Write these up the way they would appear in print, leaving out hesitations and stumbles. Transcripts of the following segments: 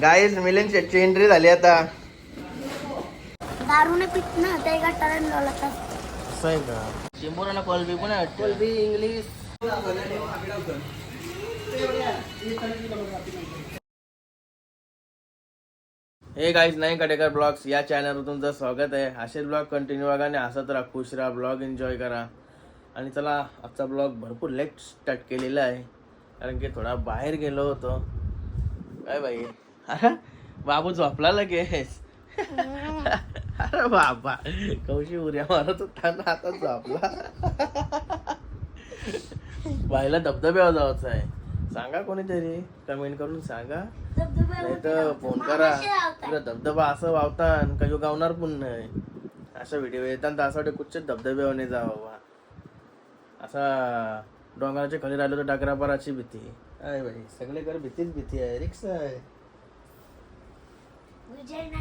Guys मिलिंदची entry झाली आता. दारूने पित ना ते गटारण लोळत असं आहे का? चिंबोराला कॉलबी पण आहे. Kolbe English. हे गाईज नाही कटेकर ब्लॉग्स या चॅनलवर तुमचं स्वागत आहे. असेच ब्लॉग कंटिन्यू बघा आणि हसत राहा, खुश राहा, ब्लॉग एन्जॉय करा. आणि चला आजचा ब्लॉग भरपूर लेट स्टार्ट केलेला आहे कारण की थोडा बाहेर गेलो होतो. काय बाई बाबू झोपला लगेच. अरे बाबा कौशी उऱ्या मारत होता ना, आता झोपला. बाईला धबधब्यावर जायचं आहे. सांगा कोणीतरी कमेंट करून सांगा, नाही तर फोन करा. धबधबा असं वावतान का गावणार पण नाही. अशा व्हिडिओ येतात तर असं वाटतं कुठच्याच धबधब्यावर जावा. असा डोंगराच्या खाली राहिलो तर डाकरापाराची भीती आहे बाई. सगळीकडे भीतीच भीती आहे. रिक्षा आहे.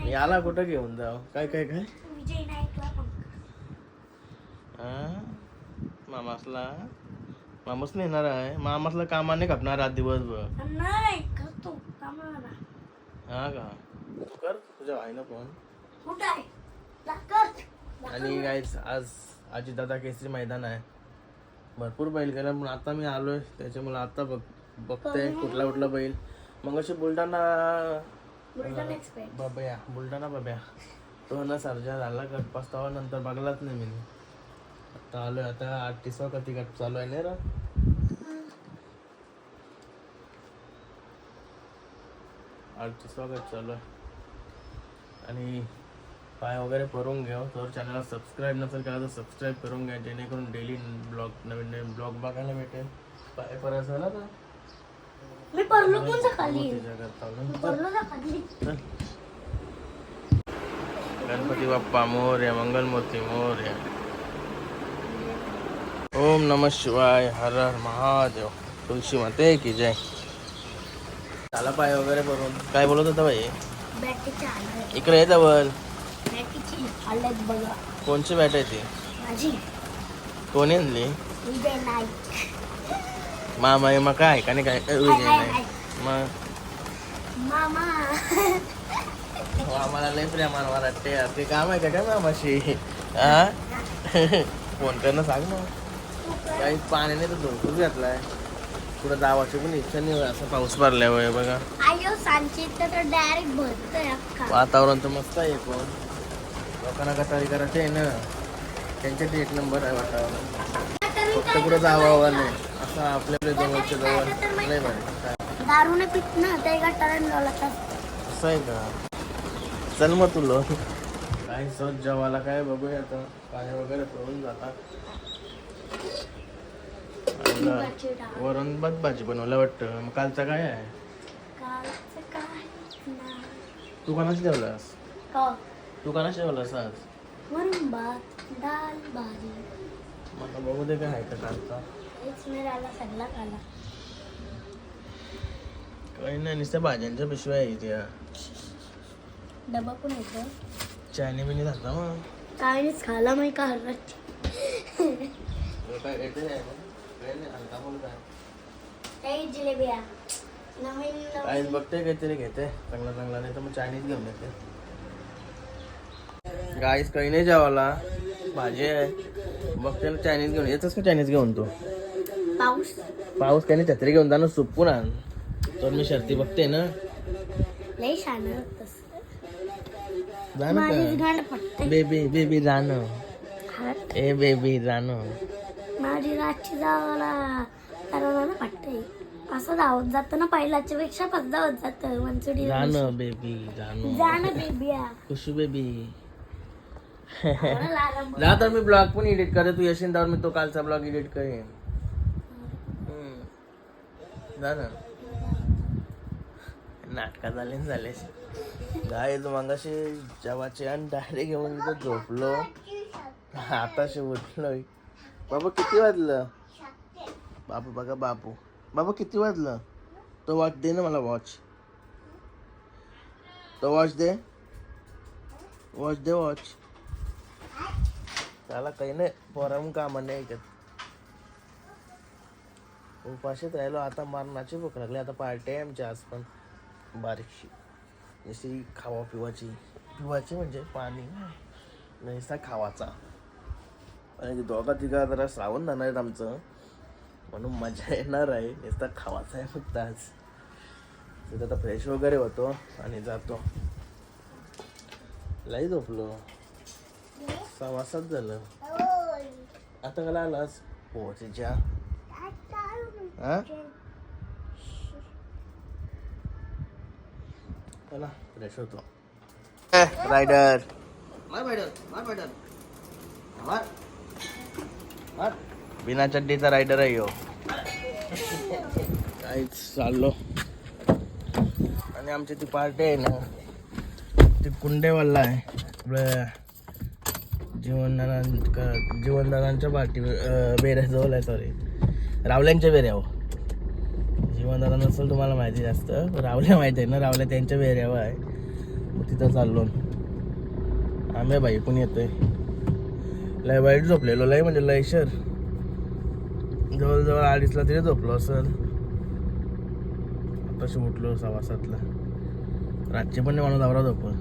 याला कुठं घेऊन जाव? काय काय काय मामासला मामास येणार आहे. मामासला कामाने खपणार आज दिवसभर. हा का? कर तुझ्या भाईनं फोन. आणि गाईस आज आजी दादा केसरी मैदान आहे. भरपूर बैल गेला पण आता मी आलोय त्याच्यामुळे आता बघते कुठला कुठला बैल. मग अशी बुलढाणा बाब्या तो ना सर्जा झाला गट पस्तावा नंतर बघलाच नाही मी. आता आलोय. आता 38वा कधी गट चालू आहे ना रे. 38वा गट चालू आहे. आणि पाय वगैरे करून घ्या. तर चॅनलला सबस्क्राईब नसेल केला तर सबस्क्राईब करून घ्या, जेणेकरून डेली ब्लॉग नवीन नवीन ब्लॉग बघायला भेटेल. पाय करायचं ना तर मी परलो पण खाली. गणपती बाप्पा मोरया, मंगलमूर्ती मोरया. ओम नमः शिवाय, हर हर महादेव, तुळशी माते की जय. झाला पाय वगैरे भरून. काय बोलत होता बाई? इकडे येत जवळ. कोणची बॅट आहे ती? कोणी आणली? मामा मग काय का नाही काय विजय नाही मग आम्हाला लय प्रेमान वाटते. ते काम आहे का काय मामाशी? हा फोन करणं सांग ना. काही पाण्याने तर धुरकूच घातलाय. पुढे जावाची पण इच्छा नाही. असं पाऊस भरल्यावर बघा. वातावरण तर मस्त आहे. पण लोकांना कटारी करायचे आहे ना, त्यांच्यात एक नंबर आहे वातावरण. फक्त पुढे जावं नाही असं आपल्याकडे जवळच्या जवळ नाही भारी. दारूने पित ना ते गटारण लोळत असं आहे का? चल मग तुला काय सहज जेवायला काय बघूया आता. पाय वगैरे पळून जातात. वरण भात भाजी बनवलं वाटतं. मग कालचं काय आहे? तू कोणाशी जेवलास? तू कोणाशी जेवलास आज? वरण भात, डाळ, भाजी. मला बघू दे काय आहे का कालचा. काही नाही, नुसत्या भाज्यांच्या पिशव्या आहे त्या. डबा पण येतो. चायनी बिनी झाला मग काय नाही खाला माहिती का? काय घेते नाही हलका बोलता. जिलेबिया नवीन काय बघते काहीतरी घेते चांगला चांगला, नाही तर मग चायनीज घेऊन येते. गाईस काही नाही जेवायला. भाजी आहे बघते ना. चायनीज घेऊन येतच का? चायनीज घेऊन तू पाऊस काही नाही. छत्री घेऊन जाणं सुपून आण. तर मी शर्ती बघते ना. लय छान जाणं बेबी बेबी जाणं. ए बेबी जाणं. माझी रातची जावाला कारण पटते. असं धावत जात ना पहिल्याच्या पेक्षा पाच धावत जात. मनसुडी जाणं बेबी जाणं बेबी खुशू बेबी. जा तर मी ब्लॉग पण एडिट करे. तू येशील त्यावर मी तो कालचा ब्लॉग एडिट करेन. जा ना. नाटकात झाले गाय मगाशी जेवाचे आणि डायरेक्ट घेऊन झोपलो. आताशी उठलोय. बाबा किती वाजलं? बाबू बघा बाबू. बाबा किती वाजलं? तो वॉच दे ना मला. वॉच तो watch they. Watch they watch. त्याला काही नाही. पोराम कामा नाही ऐकत. उपाशीत राहिलो. आता मरणाची भूक लागली. आता पार्टी आहे आमची आज पण बारीकशी. जशी खावा पिवाची म्हणजे पाणी नुसता खावाचा. आणि दोघा तिघा जरा श्रावण जाणार आहेत आमचं, म्हणून मजा येणार आहे. नुसता खावाचा आहे फक्त आज. तिथं आता फ्रेश वगैरे होतो आणि जातो. लई झोपलो, 6:15 झालं. आता कला आलास पोहोचच्या चला फ्रेश होतो. रायडर बिना चड्डीचा रायडर आहे ह्यो. काहीच चाललो. आणि आमची ती पार्टी आहे ना ती कुंडेवाला आहे. आपलं जीवनदादांच्या पार्टी बेऱ्याजवळ आहे. सॉरी, रावल्यांच्या बेऱ्यावर. जीवनदादा नसेल तुम्हाला माहिती जास्त, रावल्या माहिती आहे ना, रावल्या त्यांच्या बेऱ्यावर आहे. मग तिथं चाललो आम्ही. बाई पण येतोय. लय वाईट झोपलेलो, लय म्हणजे लयशर. जवळजवळ 2:30ला तरी झोपलो असेल. आताशी उठलो 6:15ला. रातचे पण नाही माणूस आवरा झोपत.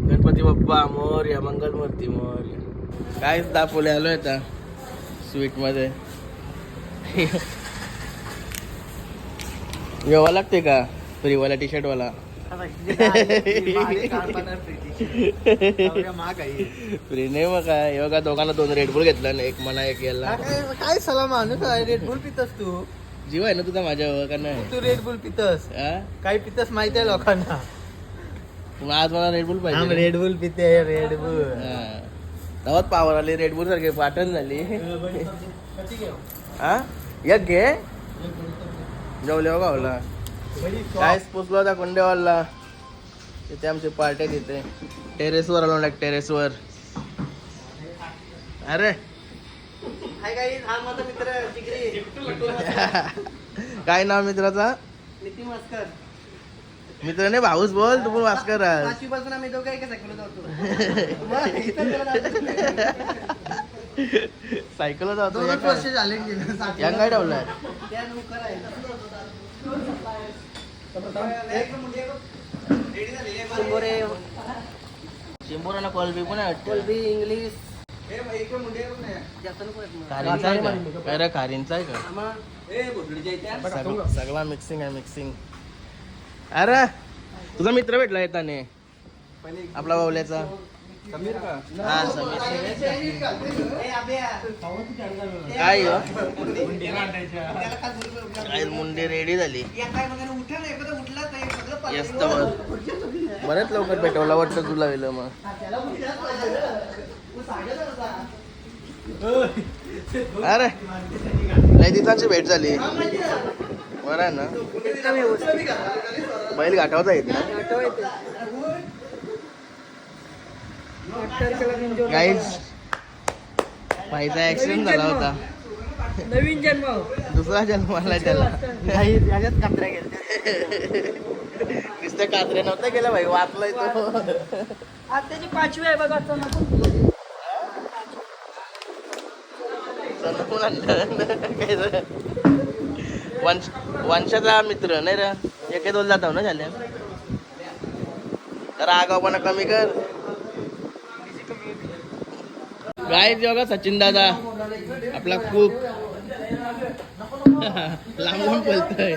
गणपती बाप्पा मोरया, मंगलमूर्ती मोरया. काहीच दापोले आलोय आता स्वीटमध्ये. येवा लागते का फ्रीवाला टी शर्टवाला? फ्री नाही मग काय. हे बघा दोघांना 2 रेडबुल घेतला ना, एक मला एक याला. काय सला माणूस रेडबुल पितस तू? जीव आहे ना तुझा माझ्यावर का नाही? तू रेडबुल पितस? काय पितस माहिती आहे लोकांना. मग आज मला रेडबुल पाहिजे. रेडबुल पिते रेडबुल. तेव्हाच पावर आली रेडबुल सारखे पाटण झाली. हा एक घे जेवले हो गावला. काय पोचलो होता कोंडेवाला. तिथे आमची पार्टी तिथे टेरेसवर आलो ना, टेरेसवर. अरे मित्र काय नाव मित्राचा? नितीन वास्कर. मित्र नाही भाऊच बोल. तू पण वास्कर आज. पाचवीपासून आम्ही दोघं एका सायकल सायकल जातो. 2 वर्ष झाले. या काय ठेवलाय? चिंबोराला कॉल बी पण इंग्लिश खारींचा आहे का? सगळा मिक्सिंग आहे मिक्सिंग. अरे तुझा मित्र भेटला येताने आपला बावल्याचा. समीर का? हा समीर. काय काय मुंडी रेडी झाली. बरेच लवकर पेटवला वाटतं तुला वेळ. मग अरे लय दिवसांची भेट झाली. बरं आहे ना? बैल घाटावता येत ना गाईज. बाईचा ऍक्सिडेंट झाला होता. नवीन जन्म, दुसरा जन्म आला त्याला. याच्यात कात्र्या गेल्या. नुसत्या कात्र्या नव्हत्या गेला भाई, वाचलाय तो. आज त्याची 5वी आहे बघा. वंशाचा मित्र नाही रे. एके 2 जाता ना झाल्या. तर आगावपणा कमी कर. गाय बघा सचिन दादा आपला खूप लांब लांब पलतोय.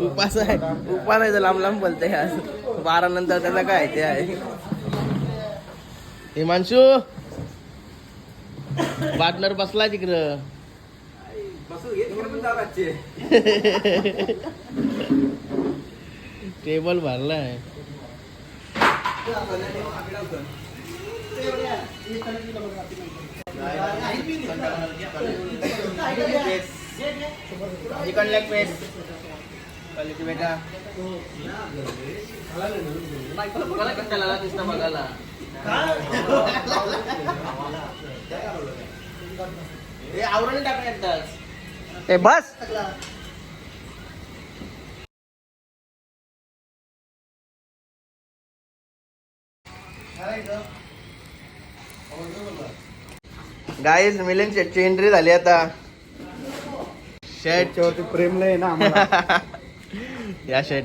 उपास आहे, उपास आहे लांब लांब पलतोय. आज 12 नंतर त्याचा काय ते आहे. हिमांशू पार्टनर बसला तिकडं. टेबल भरलाय. चिकन लेग पीस क्वालिटी बेटा. मला कंटाळा दिसता बघायला. हे आवरण टाकण्यात ए बस. गाईज मिलिंद शेटची एंट्री झाली आता. शेट प्रेम नाही ना आम्हाला. या शेट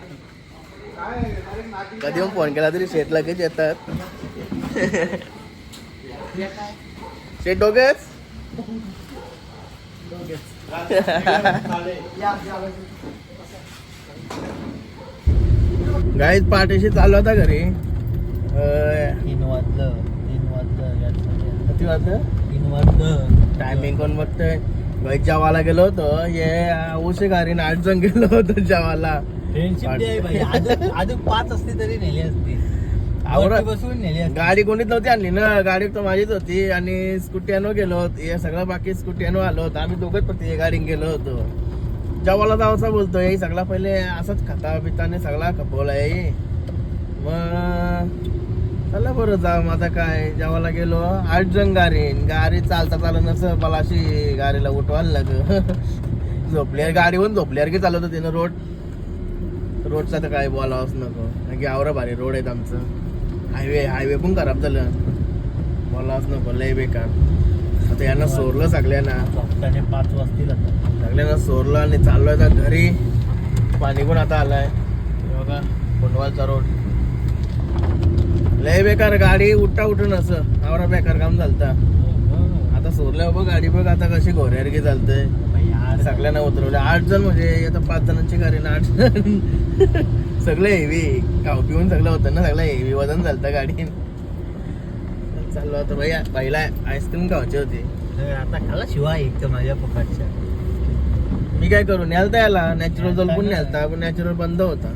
कधी पण फोन केला तरी शेट लगेच येतात. शेट दोघेच गाईज पाठीशी चालू होता घरी. 3 वाजलं. किती वाजता 3 वाजलं. टायमिंग कोण बघतोय. गाईज जेवायला गेलो होतो. ये उशी गाडी 8 जण गेलो होतो जेवायला. फ्रेंडशिप डे आहे भाई. अजून 5 असते तरी नेली असती. आवरा. वरती बसून नेली असती. गाडी कोणीच नव्हती आणली ना. गाडी तर माझीच होती आणि स्कूटीनो गेलो होतो. हे सगळं बाकी स्कूटीनो आलो होतो. आम्ही दोघंच फक्त हे गाडीने गेलो होतो. जेवायला जावसा बोलतोय सगळा पहिले असंच खाता पिताने सगळा खपवलाय. मग चला बरं जाऊ. आता काय जेवायला गेलो. 8 जण गाडी चालता नसं मला अशी गाडीला उठवायला लाग. झोपल्यावर गाडीवरून झोपल्यावर की चालवतो तिनं रोडचा तर काय बोलावंच नको की आवरा भारी रोड आहेत आमचं. हायवे पण खराब झालं. बोलावंच नको लय बेकार. आता यांना सोरलं सगळ्यांना 5 वाजतील आता. सगळ्यांना सोरलं आणि चाललोय आता घरी. पाणी पण आता आलाय बघा. कोंडवालचा रोड लय बेकार. गाडी उठून असं आवरा बेकार काम झालतं. आता सोरल्या बघ गाडी बघ आता कशी घोऱ्यारगी चालतंय. सगळ्यांना उतरवलं. 8 जण म्हणजे आता 5 जणांची गाडी ना 8 जण. सगळं हेवी खाऊ पिऊन सगळं होतं ना. सगळं हेवी वजन झालं गाडी. चाललो होतं भैया. पहिला आईस्क्रीम खायची होती. आता खाला शिवा एक तर माझ्या पकडच्या. मी काय करू न्यालता याला नॅचरल जल पण न्यालता पण नॅचरल बंद होता.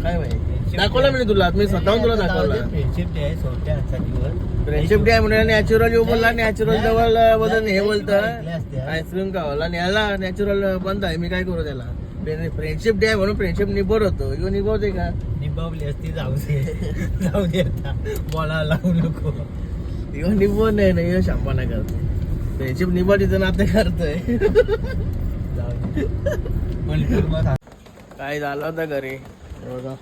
काय भाई दाखवला मी तुला. मी स्वतःहून तुला दाखवला. फ्रेंडशिप डे आहे. सोडत्या आजचा दिवस. फ्रेंडशिप डे म्हणजे नॅचरल येऊ बोलला. नॅचरल जवळ वजन हे बोलतं आईस्क्रीम खावाला न्याला. नॅचरल बंद आहे. मी काय करू त्याला. फ्रेंडशिप डे आहे म्हणून फ्रेंडशिप निभर होतो. यो निभवते का. निभावली असती. जाऊ दे आता. बोलायला लावू नको. यो निभव नाही ना. यो शांपाना करते. फ्रेंडशिप निभवतीचं नाते करतोय. जाऊ दे. काय झालं होतं घरी बघा.